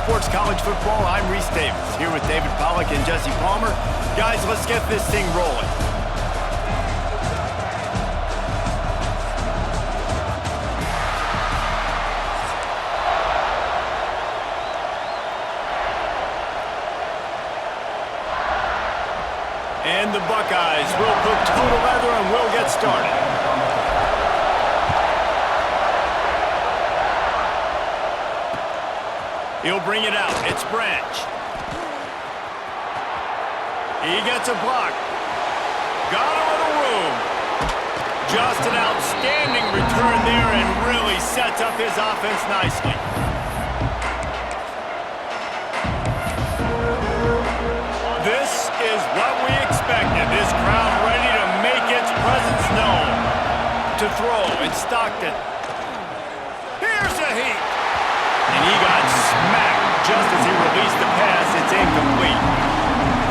Sports College Football. I'm Reese Davis, here with David Pollack and Jesse Palmer. Guys, let's get this thing rolling. And the Buckeyes will put total leather and will get started. He'll bring it out. It's Branch. He gets a block. Got him in the room. Just an outstanding return there and really sets up his offense nicely. This is what we expected. This crowd ready to make its presence known. To throw in Stockton. Here's a heat. And he got smacked just as he released the pass. It's incomplete.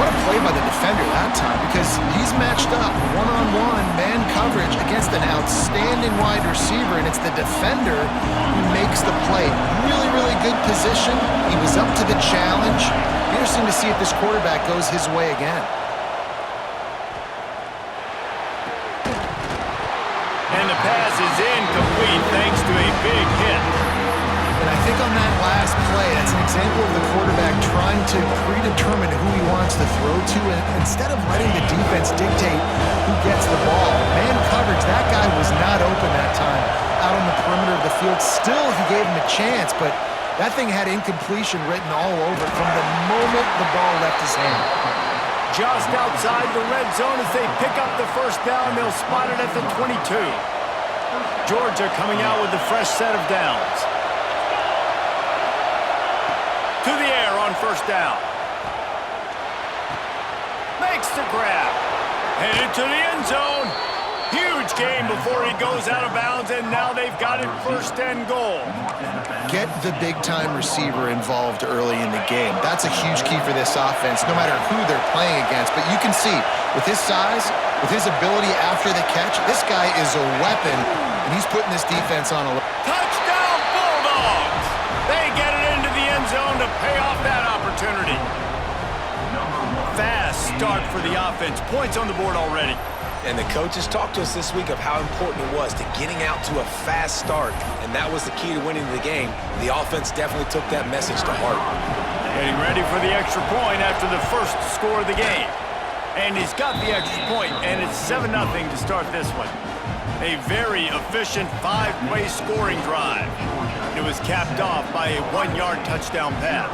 What a play by the defender that time, because he's matched up one-on-one man coverage against an outstanding wide receiver, and it's the defender who makes the play. Really, really good position. He was up to the challenge. Interesting to see if this quarterback goes his way again. And the pass is incomplete thanks to a big hit. And I think on that last play, that's an example of the quarterback trying to predetermine who he wants to throw to, and instead of letting the defense dictate who gets the ball. Man coverage, that guy was not open that time out on the perimeter of the field. Still, he gave him a chance, but that thing had incompletion written all over it from the moment the ball left his hand. Just outside the red zone as they pick up the first down. They'll spot it at the 22. Georgia coming out with a fresh set of downs. To the air on first down. Makes the grab. Headed to the end zone. Huge gain before he goes out of bounds, and now they've got it first and goal. Get the big-time receiver involved early in the game. That's a huge key for this offense, no matter who they're playing against. But you can see, with his size, with his ability after the catch, this guy is a weapon, and he's putting this defense on a... Touchdown, Bulldogs! They get it into the end zone to pay off that opportunity. Fast start for the offense. Points on the board already. And the coaches talked to us this week of how important it was to getting out to a fast start, and that was the key to winning the game. The offense definitely took that message to heart. Getting ready for the extra point after the first score of the game. And he's got the extra point, and it's 7-0 to start this one. A very efficient 5-play scoring drive. It was capped off by a 1-yard touchdown pass.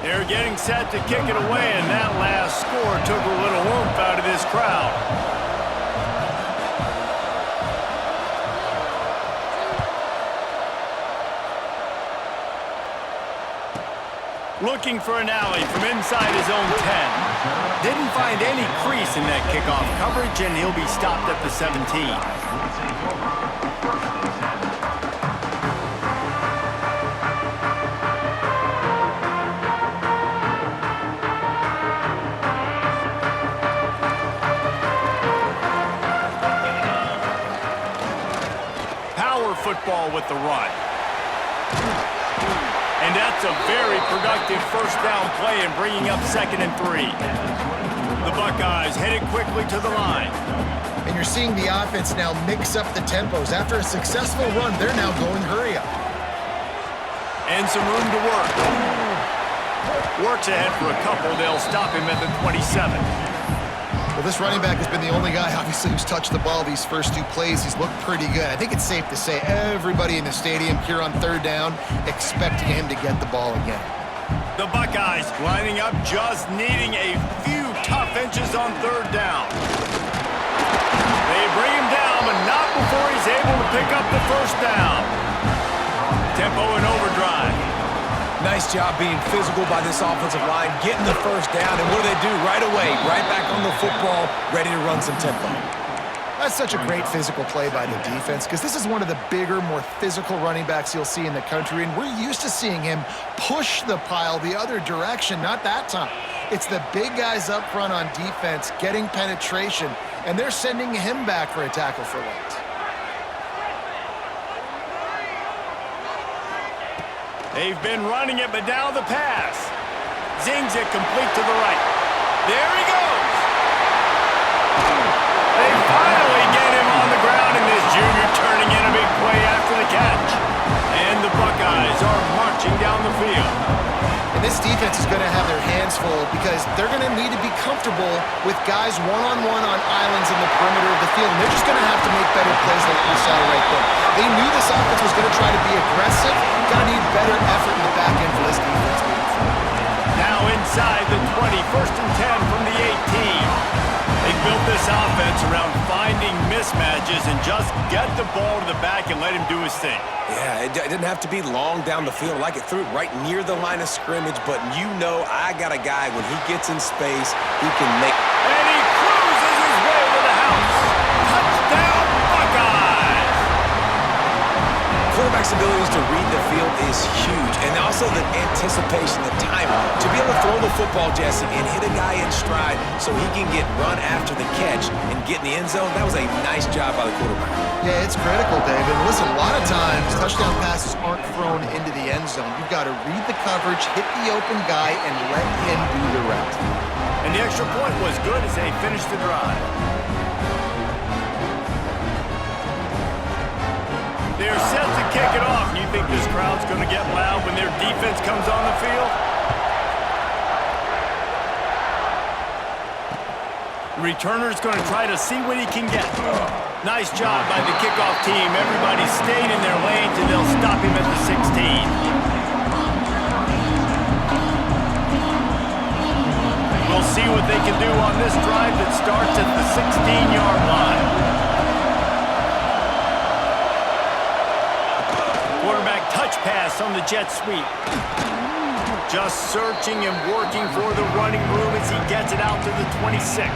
They're getting set to kick it away, and that last score took a little oomph out of this crowd. Looking for an alley from inside his own 10. Didn't find any crease in that kickoff coverage, and he'll be stopped at the 17. Football with the run. And that's a very productive first down play and bringing up 2nd and 3. The Buckeyes headed quickly to the line. And you're seeing the offense now mix up the tempos. After a successful run, they're now going hurry up. And some room to work. Works ahead for a couple. They'll stop him at the 27. Well, this running back has been the only guy, obviously, who's touched the ball these first 2 plays. He's looked pretty good. I think it's safe to say everybody in the stadium here on 3rd down expecting him to get the ball again. The Buckeyes lining up, just needing a few tough inches on 3rd down. They bring him down, but not before he's able to pick up the first down. Tempo and overdrive. Nice job being physical by this offensive line, getting the first down, and what do they do right away? Right back on the football, ready to run some tempo. That's such a great physical play by the defense, because this is one of the bigger, more physical running backs you'll see in the country, and we're used to seeing him push the pile the other direction, not that time. It's the big guys up front on defense getting penetration, and they're sending him back for a tackle for loss. They've been running it, but now the pass. Zings it complete to the right. There he goes. They finally get him on the ground, and this junior turning in a big play after the catch. And the Buckeyes are marching down the field. And this defense is going to have their hands full because they're going to need to be comfortable with guys one-on-one on islands in the perimeter of the field. And they're just going to have to make better plays like we saw right there. They knew this offense was going to try to be aggressive. Going to need better effort in the back end for this defense moving forward. Now inside the 20, 1st and 10 from the 18. They built this offense around finding mismatches and just get the ball to the back and let him do his thing. Yeah, it didn't have to be long down the field. Like it threw it right near the line of scrimmage, but you know I got a guy, when he gets in space, he can make... And he cruises his way to the house. Touchdown, Buckeyes! Quarterback's abilities to read the field is huge, and also the anticipation, the timing. To be able to throw the football, Jesse, and hit a guy in stride so he can get run after the catch and get in the end zone, that was a nice job by the quarterback. Yeah, it's critical, David. Listen, a lot of times touchdown passes aren't thrown into the end zone. You've got to read the coverage, hit the open guy, and let him do the rest. And the extra point was good as they finished the drive. They're set to kick it off. You think this crowd's going to get loud when their defense comes on the field? The returner's going to try to see what he can get. Nice job by the kickoff team. Everybody stayed in their lanes, and they'll stop him at the 16. We'll see what they can do on this drive that starts at the 16-yard line. Quarterback touch pass on the jet sweep. Just searching and working for the running room as he gets it out to the 26.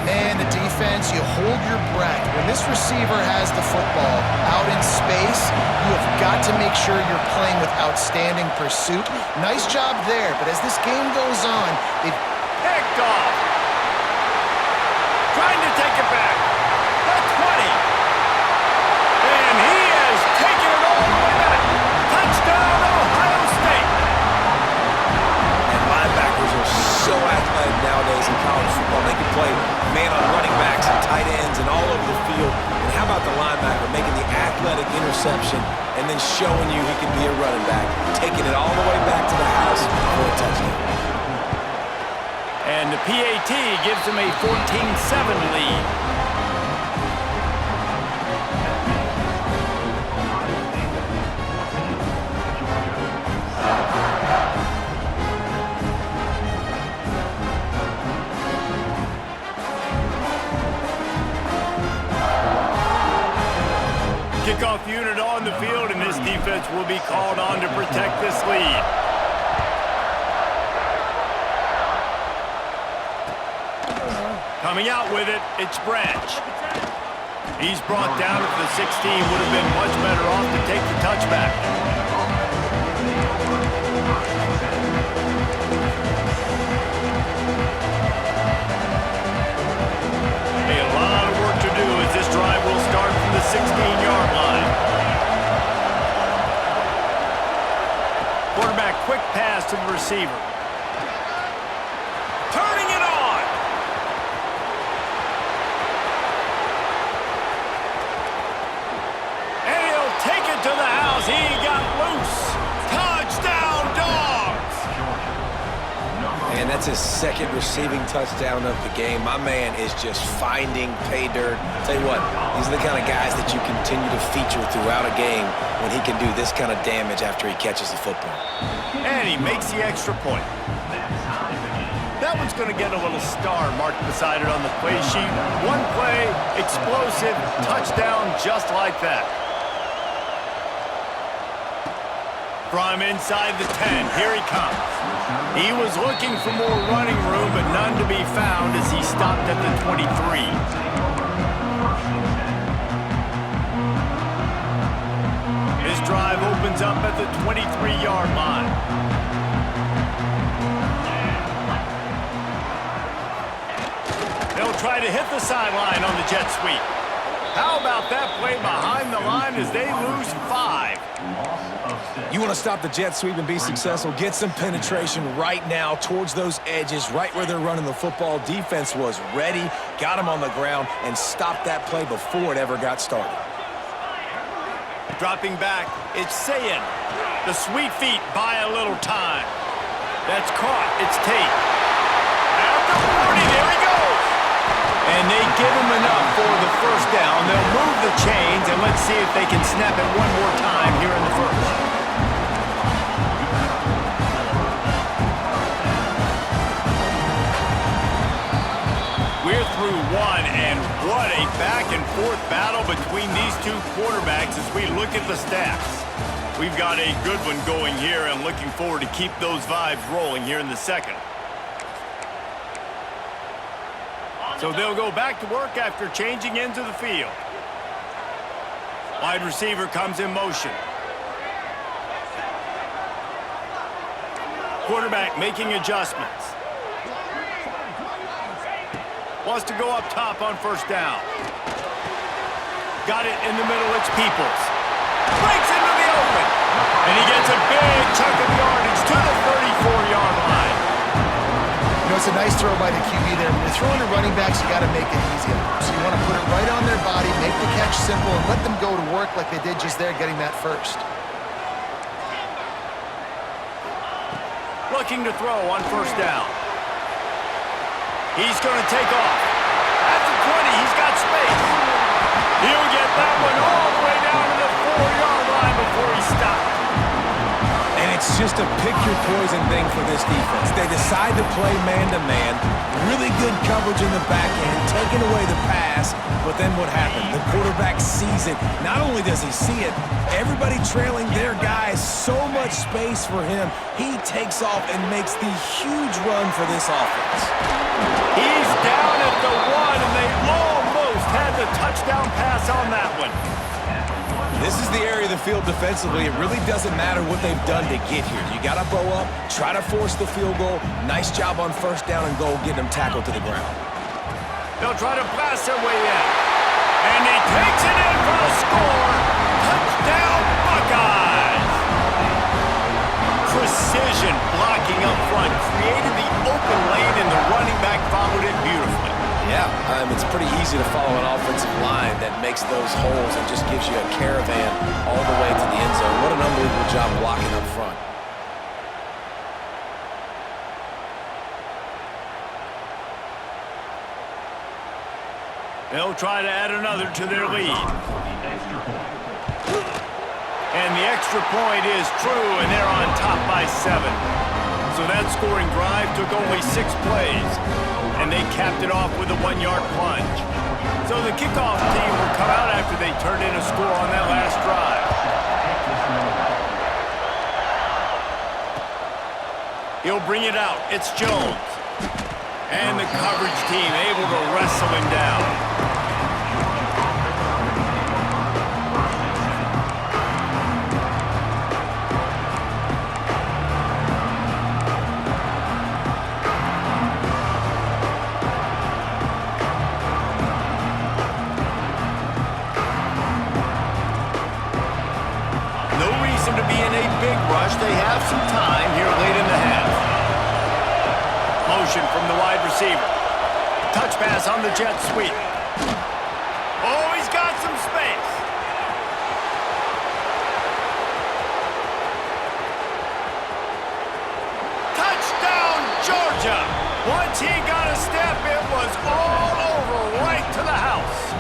Man, the defense, you hold your breath. When this receiver has the football out in space, you have got to make sure you're playing with outstanding pursuit. Nice job there, but as this game goes on, they've picked off. Trying to take it back. The 20. And he has taken it all the way back. Touchdown, Ohio State. And linebackers are so athletic nowadays in college football. They can play man on running backs and tight ends and all over the field. And how about the linebacker making the athletic interception and then showing you he can be a running back, taking it all the way back to the house for a touchdown. And the PAT gives them a 14-7 lead. Kickoff unit on the field, and this defense will be called on to protect this lead. Coming out with it, it's Branch. He's brought down at the 16. Would have been much better off to take the touchback. A lot of work to do as this drive will start from the 16-yard line. Quarterback quick pass to the receiver. Turning it on. And he'll take it to the house. He got loose. Touchdown, Dogs. And that's his second receiving touchdown of the game. My man is just finding pay dirt. Tell you what, these are the kind of guys that you continue to feature throughout a game when he can do this kind of damage after he catches the football. And he makes the extra point. That one's going to get a little star marked beside it on the play sheet. One play, explosive, touchdown just like that. From inside the 10, here he comes. He was looking for more running room, but none to be found as he stopped at the 23. His drive opens up at the 23-yard line. try to hit the sideline on the jet sweep. How about that play behind the line as they lose 5? You want to stop the jet sweep and be successful, get some penetration right now towards those edges, right where they're running the football. Defense was ready, got them on the ground, and stopped that play before it ever got started. Dropping back, it's Sayin. The sweet feet buy a little time. That's caught. It's Tate. After 40, there he goes. And they give him enough for the first down. They'll move the chains, and let's see if they can snap it one more time here in the first. We're through one, and what a back-and-forth battle between these two quarterbacks as we look at the stats. We've got a good one going here and looking forward to keep those vibes rolling here in the second. So they'll go back to work after changing into the field. Wide receiver comes in motion. Quarterback making adjustments. Wants to go up top on first down. Got it in the middle, it's Peoples. Breaks into the open. And he gets a big chunk of yardage to the 34-yard line. You know, it's a nice throw by the QB there. When you're throwing to running backs, you got to make it easy on them. So you want to put it right on their body, make the catch simple, and let them go to work like they did just there, getting that first. Looking to throw on first down. He's going to take off. At the 20, he's got space. He'll get that one all the way down to the 4-yard line before he stopped. And it's just a pick-your-poison thing for this defense. They decide to play man-to-man, really good coverage in the back end, taking away the pass, but then what happened? The quarterback sees it. Not only does he see it, everybody trailing their guy, so much space for him. He takes off and makes the huge run for this offense. He's down at the 1, and they almost had the touchdown pass on that one. This is the area of the field defensively. It really doesn't matter what they've done to get here. You got to bow up, try to force the field goal. Nice job on first down and goal, getting them tackled to the ground. They'll try to blast their way in. And he takes it in for the score. Touchdown, Buckeyes! Precision blocking up front created the open lane, and the running back followed it beautifully. Yeah, it's pretty easy to follow an offensive line that makes those holes and just gives you a caravan all the way to the end zone. What an unbelievable job blocking up front. They'll try to add another to their lead. And the extra point is true, and they're on top by 7. So that scoring drive took only 6 plays, and they capped it off with a 1-yard plunge. So the kickoff team will come out after they turned in a score on that last drive. He'll bring it out. It's Jones. And the coverage team able to wrestle him down. They have some time here late in the half. Motion from the wide receiver. Touch pass on the jet sweep. Oh, he's got some space. Touchdown, Georgia. Once he got a step, it was all over right to the house.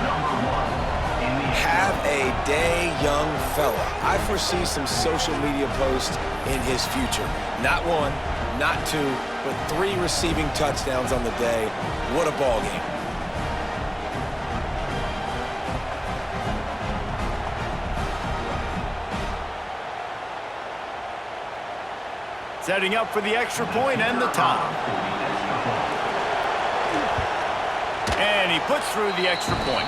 Have a day, young fella. I foresee some social media posts in his future. Not 1, not 2, but 3 receiving touchdowns on the day. What a ball game. Setting up for the extra point and the tie. And he puts through the extra point.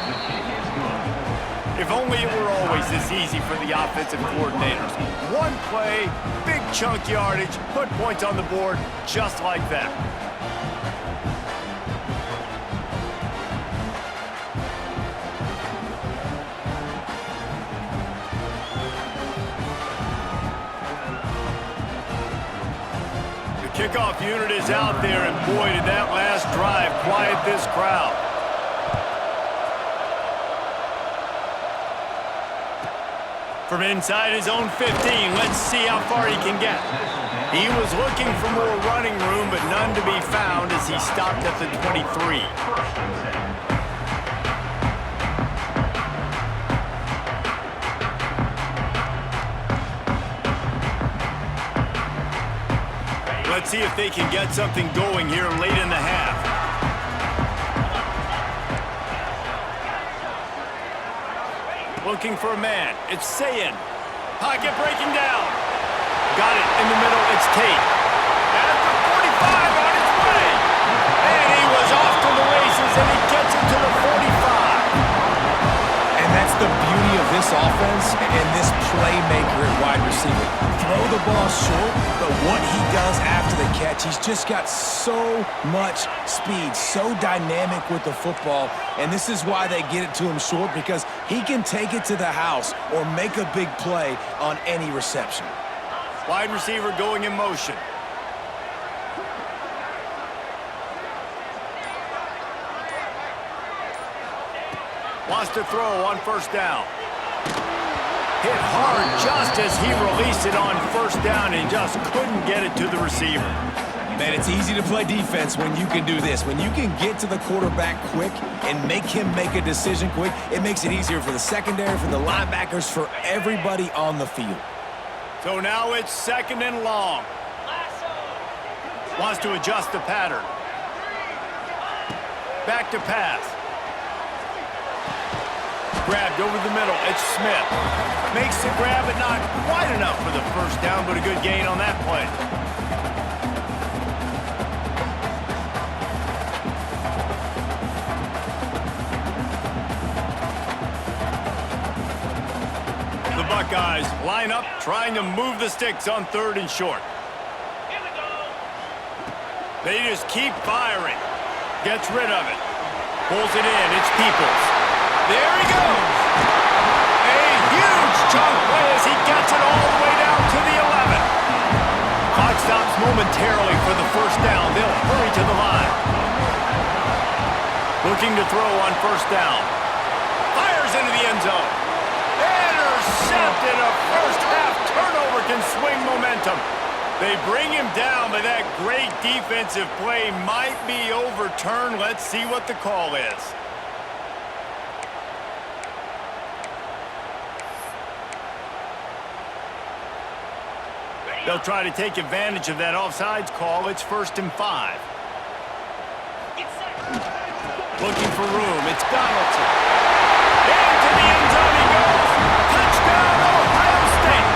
If only it were always this easy for the offensive coordinators. One play, big chunk yardage, put points on the board just like that. Kickoff unit is out there, and boy, did that last drive quiet this crowd. From inside his own 15, let's see how far he can get. He was looking for more running room, but none to be found as he stopped at the 23. Let's see if they can get something going here late in the half. Looking for a man. It's Sayin. Pocket breaking down. Got it in the middle. It's Tate. At the 45 on its way. And he was off to the races, and he gets it to the 45. And that's the beauty of this offense and this playmaker at wide receiver. Throw the ball short, but what he does after the catch, he's just got so much speed, so dynamic with the football, and this is why they get it to him short, because he can take it to the house or make a big play on any reception. Wide receiver going in motion. Wants to throw on first down. Hit hard just as he released it on first down and just couldn't get it to the receiver. Man, it's easy to play defense when you can do this. When you can get to the quarterback quick and make him make a decision quick, it makes it easier for the secondary, for the linebackers, for everybody on the field. So now it's second and long. Wants to adjust the pattern. Back to pass. Grabbed over the middle. It's Smith. Makes the grab, but not quite enough for the first down, but a good gain on that play. The Buckeyes line up, trying to move the sticks on third and short. They just keep firing. Gets rid of it. Pulls it in. It's Peoples. There he goes. A huge chunk play as he gets it all the way down to the 11. Clock stops momentarily for the first down. They'll hurry to the line. Looking to throw on first down. Fires into the end zone. Intercepted. A first half turnover can swing momentum. They bring him down, but that great defensive play might be overturned. Let's see what the call is. They'll try to take advantage of that offsides call. It's 1st and 5. Looking for room. It's Donaldson. Into the end zone he goes. Touchdown, Ohio State.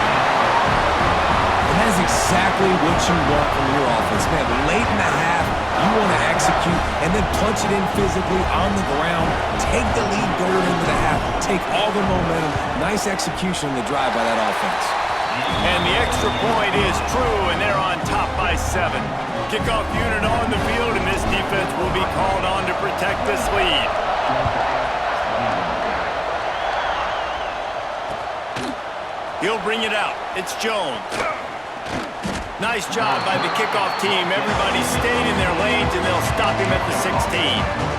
And that is exactly what you want from your offense, man. Late in the half, you want to execute and then punch it in physically on the ground. Take the lead going into the half. Take all the momentum. Nice execution on the drive by that offense. And the extra point is true, and they're on top by 7. Kickoff unit on the field, and this defense will be called on to protect this lead. He'll bring it out. It's Jones. Nice job by the kickoff team. Everybody stayed in their lanes, and they'll stop him at the 16.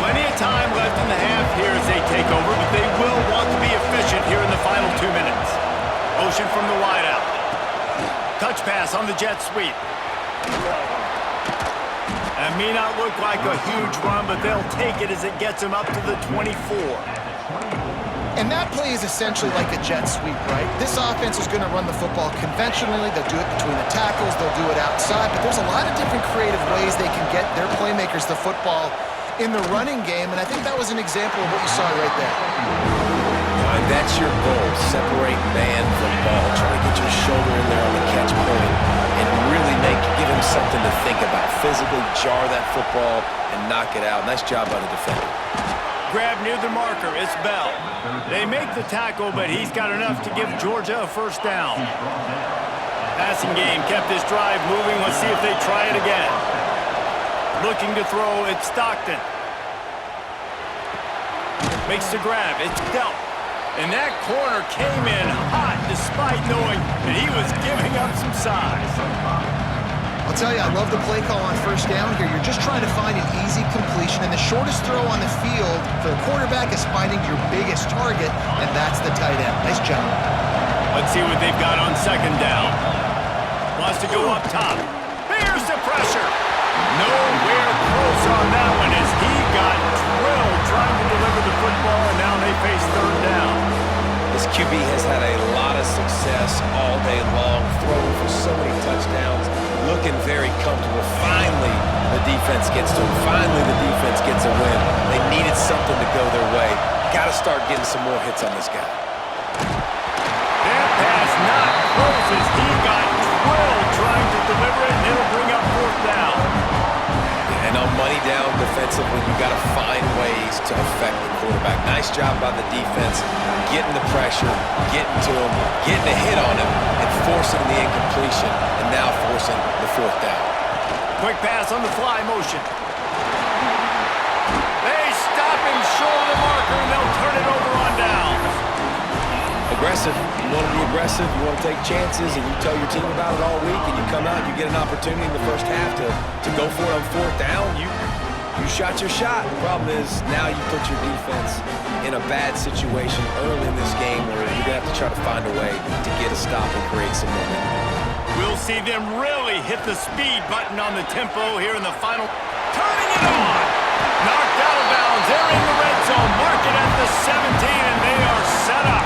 Plenty of time left in the half here as they take over, but they will want to be efficient here in the final 2 minutes. Motion from the wideout. Touch pass on the jet sweep. That may not look like a huge run, but they'll take it as it gets them up to the 24. And that play is essentially like a jet sweep, right? This offense is going to run the football conventionally. They'll do it between the tackles. They'll do it outside. But there's a lot of different creative ways they can get their playmakers the football in the running game, and I think that was an example of what you saw right there. And that's your goal, separate man from ball. Try to get your shoulder in there on the catch point and really give him something to think about. Physically jar that football and knock it out. Nice job by the defender. Grab near the marker. It's Bell. They make the tackle, but he's got enough to give Georgia a first down. Passing game kept this drive moving. Let's see if they try it again. Looking to throw, it's Stockton. Makes the grab, it's Delp. And that corner came in hot despite knowing that he was giving up some size. I'll tell you, I love the play call on first down here. You're just trying to find an easy completion, and the shortest throw on the field for the quarterback is finding your biggest target, and that's the tight end. Nice job. Let's see what they've got on second down. Wants to go up top. Here's the pressure. Nowhere close on that one as he got drilled trying to deliver the football, and now they face third down. This QB has had a lot of success all day long, throwing for so many touchdowns, looking very comfortable. Finally, the defense gets to him. Finally, the defense gets a win. They needed something to go their way. Got to start getting some more hits on this guy. That pass not close as he got drilled trying to deliver it, and it'll bring up fourth down. And on money down defensively, you got to find ways to affect the quarterback. Nice job by the defense, getting the pressure, getting to him, getting a hit on him, and forcing the incompletion, and now forcing the fourth down. Quick pass on the fly motion. They stop him short of the marker, and they'll turn it over on downs. Aggressive. You want to be aggressive, you want to take chances, and you tell your team about it all week, and you come out and you get an opportunity in the first half to go for it on fourth down. You shot your shot. The problem is now you put your defense in a bad situation early in this game where you're going to have to try to find a way to get a stop and create some momentum. We'll see them really hit the speed button on the tempo here in the final. Turning it on! Knocked out of bounds. They're in the red zone. Mark it at the 17, and they are set up.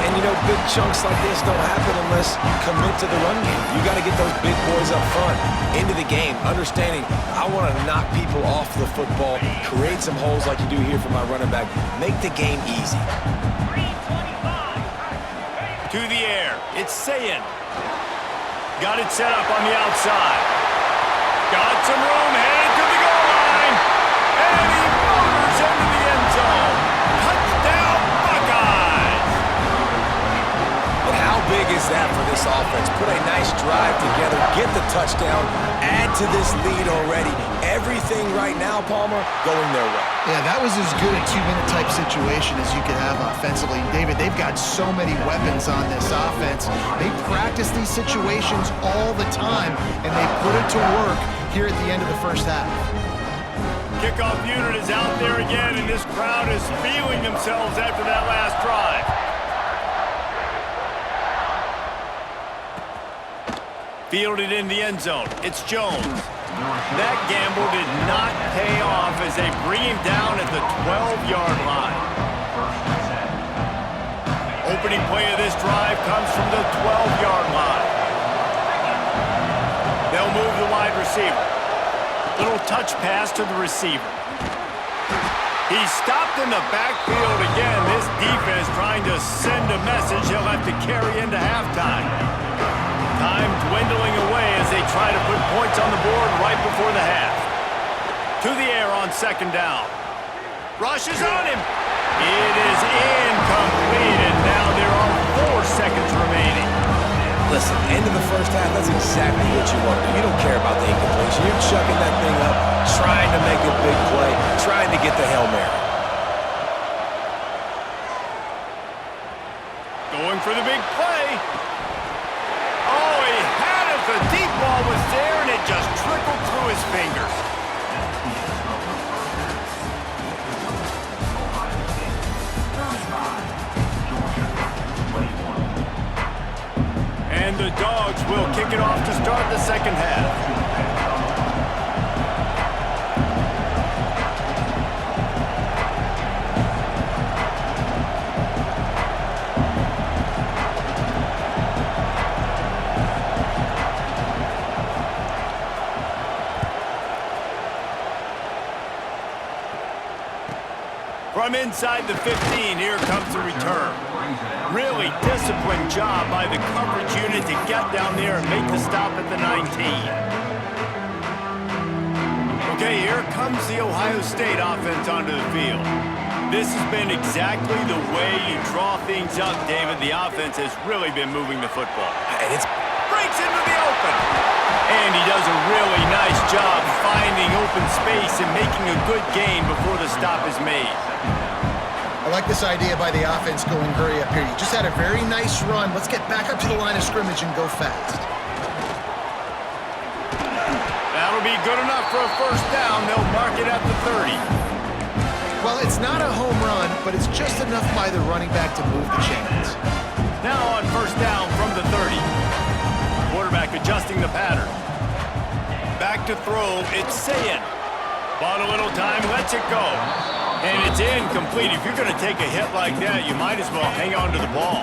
And, you know, big chunks like this don't happen unless you commit to the run game. You got to get those big boys up front into the game, understanding I want to knock people off the football, create some holes like you do here for my running back, make the game easy. To the air. It's Sayin. Got it set up on the outside. Got some room, headed to the goal line. And he motors into the end zone. Touchdown, Buckeyes! But how big is that for this offense? Put a nice drive together, get the touchdown, add to this lead already. Everything right now, Palmer, going their way. Yeah, that was as good a two-minute type situation as you could have offensively. And David, they've got so many weapons on this offense. They practice these situations all the time, and they put it to work here at the end of the first half. Kickoff unit is out there again, and this crowd is feeling themselves after that last drive. Fielded in the end zone. It's Jones. That gamble did not pay off as they bring him down at the 12-yard line. Opening play of this drive comes from the 12-yard line. They'll move the wide receiver. Little touch pass to the receiver. He's stopped in the backfield again. This defense trying to send a message he'll have to carry into halftime. Time dwindling away as they try to put points on the board right before the half. To the air on second down. Rushes on him. It is incomplete, and now there are 4 seconds remaining. Listen, end of the first half, that's exactly what you want to do. You don't care about the incompletion. You're chucking that thing up, trying to make a big play, trying to get the Hail Mary. Going for the big play. Oh, he had it. The deep ball was there, and it just trickled through his fingers. And the Dogs will kick it off to start the second half. From inside the 15, here comes the return. Really disciplined job by the coverage unit to get down there and make the stop at the 19. Okay, here comes the Ohio State offense onto the field. This has been exactly the way you draw things up, David. The offense has really been moving the football. And it's breaks into the open. And he does a really nice job finding open space and making a good gain before the stop is made. I like this idea by the offense going hurry up here. You just had a very nice run. Let's get back up to the line of scrimmage and go fast. That'll be good enough for a first down. They'll mark it at the 30. Well, it's not a home run, but it's just enough by the running back to move the chains. Now on first down from the 30. Quarterback adjusting the pattern. Back to throw, it's Sayin. Bought a little time, lets it go. And it's incomplete. If you're going to take a hit like that, you might as well hang on to the ball.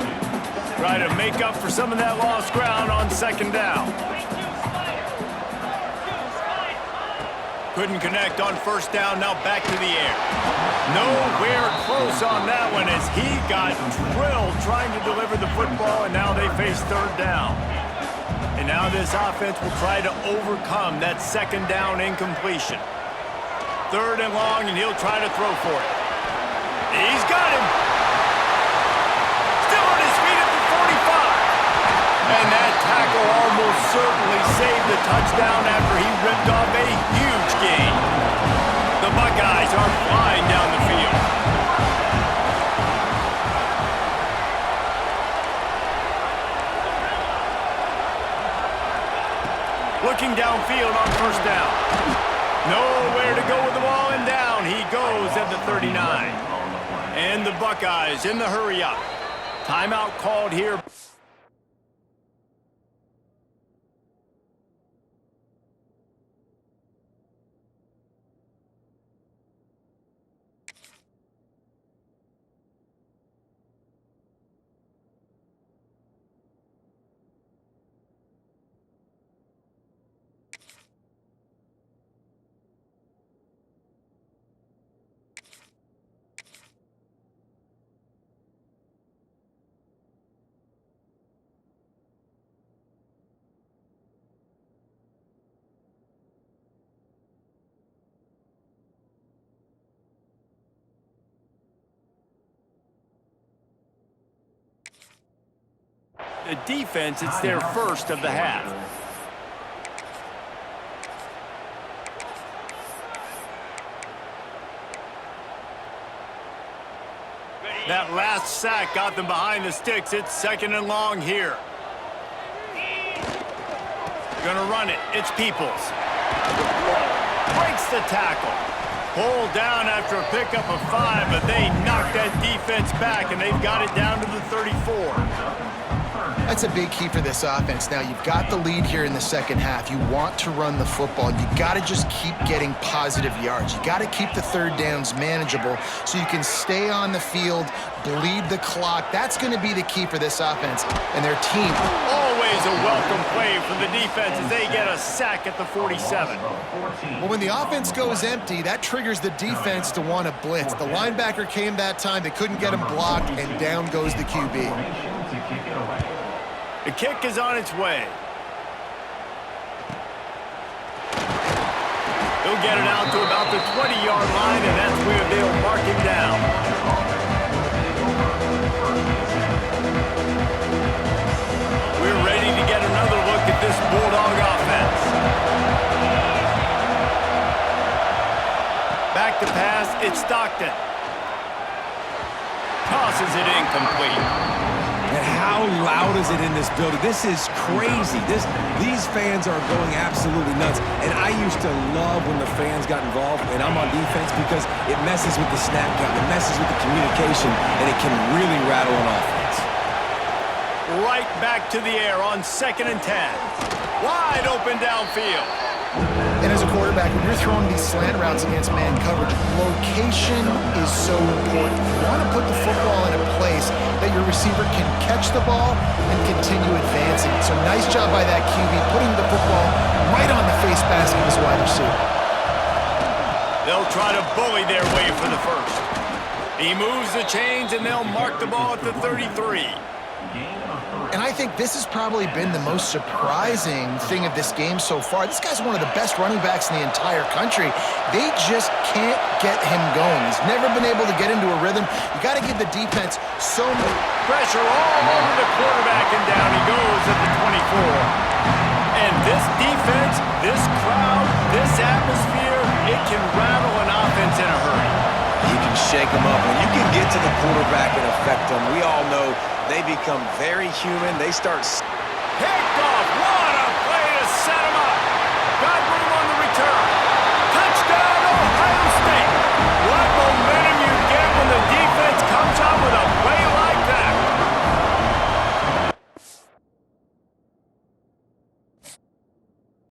Try to make up for some of that lost ground on second down. Couldn't connect on first down, now back to the air. Nowhere close on that one as he got drilled trying to deliver the football, and now they face third down. And now this offense will try to overcome that second down incompletion. Third and long, and he'll try to throw for it. He's got him. Still on his feet at the 45. And that tackle almost certainly saved the touchdown after he ripped off a huge gain. The Buckeyes are flying down the field. Looking downfield on first down. Nowhere to go with the ball, and down he goes at the 39. And the Buckeyes in the hurry up. Timeout called here. The defense, it's their first of the half. That last sack got them behind the sticks. It's second and long here. Gonna run it. It's Peoples. Breaks the tackle. Pulled down after a pickup of 5, but they knocked that defense back, and they've got it down to the 34. That's a big key for this offense. Now, you've got the lead here in the second half. You want to run the football. You got to just keep getting positive yards. You got to keep the third downs manageable so you can stay on the field, bleed the clock. That's going to be the key for this offense and their team. Always a welcome play from the defense as they get a sack at the 47. Well, when the offense goes empty, that triggers the defense to want to blitz. The linebacker came that time. They couldn't get him blocked, and down goes the QB. The kick is on its way. He'll get it out to about the 20-yard line, and that's where they'll mark him down. We're ready to get another look at this Bulldog offense. Back to pass, it's Stockton. Tosses it incomplete. And how loud is it in this building? This is crazy. These fans are going absolutely nuts. And I used to love when the fans got involved, and I'm on defense because it messes with the snap count, it messes with the communication, and it can really rattle an offense. Right back to the air on 2nd and 10. Wide open downfield. And as a quarterback, when you're throwing these slant routes against man coverage, location is so important. You want to put the football in a place that your receiver can catch the ball and continue advancing. So nice job by that QB, putting the football right on the face mask of his wide receiver. They'll try to bully their way for the first. He moves the chains, and they'll mark the ball at the 33. And I think this has probably been the most surprising thing of this game so far. This guy's one of the best running backs in the entire country. They just can't get him going. He's never been able to get into a rhythm. You got to give the defense so much pressure all over the quarterback, and down he goes at the 24. And this defense, this crowd, this atmosphere, it can rattle an offense in a hurry. You can shake them up. When you can get to the quarterback and affect them, we all know they become very human. They start... Picked off. What a play to set him up.